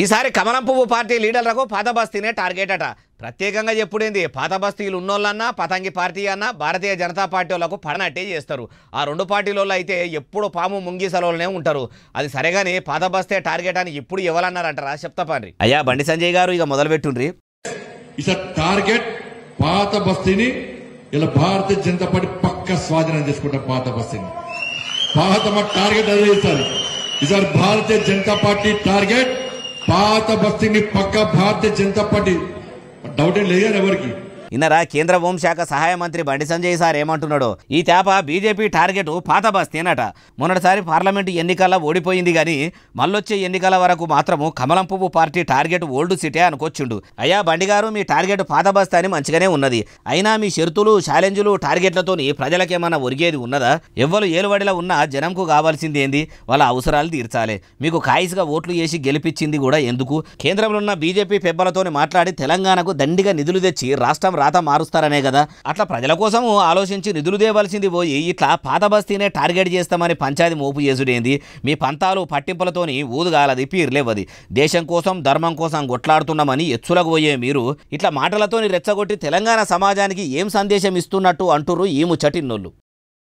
ఈసారి కమలం పువ్వు పార్టీ లీడర్లకు పాత బస్తీనే టార్గెట్ అట. ప్రత్యేకంగా చెప్పుడేంది, పాత బస్తీలు ఉన్నోళ్ళన్నా పతంగి పార్టీ అన్నా భారతీయ జనతా పార్టీ వాళ్ళకు పడనట్టే చేస్తారు. ఆ రెండు పార్టీలలో అయితే ఎప్పుడు పాము ముంగిసలోనే ఉంటారు. అది సరేగాని పాత బస్తే టార్గెట్ అని ఇప్పుడు ఎవరన్నారంటారా చెప్తా పండ్రి. అయ్యా బండి సంజయ్ గారు ఇక మొదలు పెట్టుండ్రి. టార్గెట్ పాత బస్తీని ఇలా భారతీయ జనతా పార్టీ పక్క స్వాధీనం చేసుకుంటాం. పాత బస్తీని పాత టార్గెట్ అదే ఇస్తారు. ఈసారి భారతీయ జనతా పార్టీ టార్గెట్ పాత బస్తీని పక్క భారతీయ జనతా పార్టీ. డౌట్ ఏం లేదు ఎవరికి. ఇన్నరా కేంద్ర హోంశాఖ సహాయ మంత్రి బండి సంజయ్ సార్ ఏమంటున్నాడో. ఈ తేప బీజేపీ టార్గెట్ పాత బస్తీనట. మొన్నటిసారి పార్లమెంటు ఎన్నికల్లో ఓడిపోయింది గాని మళ్ళొచ్చే ఎన్నికల వరకు మాత్రము కమలం పువ్వు పార్టీ టార్గెట్ ఓల్డ్ సిటీ అనుకొచ్చిండు. అయ్యా బండి గారు మీ టార్గెట్ పాత బస్తీ అని మంచిగానే ఉన్నది. అయినా మీ షరతులు ఛాలెంజ్లు టార్గెట్లతోని ప్రజలకేమన్నా ఒరిగేది ఉన్నదా? ఎవ్వరు ఏలువడిలో ఉన్నా జనంకు కావాల్సింది ఏంది? వాళ్ళ అవసరాలు తీర్చాలి. మీకు కాయిస్గా ఓట్లు వేసి గెలిపించింది కూడా ఎందుకు? కేంద్రంలో ఉన్న బీజేపీ పెబ్బలతోని మాట్లాడి తెలంగాణకు దండిగా నిధులు తెచ్చి రాష్ట్రం రాత మారుస్తారనే కదా. అట్లా ప్రజల కోసం ఆలోచించి నిధులు దేవలసింది పోయి ఇట్లా పాత బస్తీనే టార్గెట్ చేస్తామని పంచాయతీ మోపు చేసుడేంది? మీ పంతాలు పట్టింపులతోని ఊదుగాలది పీర్లేవది. దేశం కోసం ధర్మం కోసం కొట్లాడుతున్నామని ఎచ్చులకు పోయే మీరు ఇట్లా మాటలతోని రెచ్చగొట్టి తెలంగాణ సమాజానికి ఏం సందేశం ఇస్తున్నట్టు అంటుర్రు ఈ ముచ్చటిన్నోళ్ళు.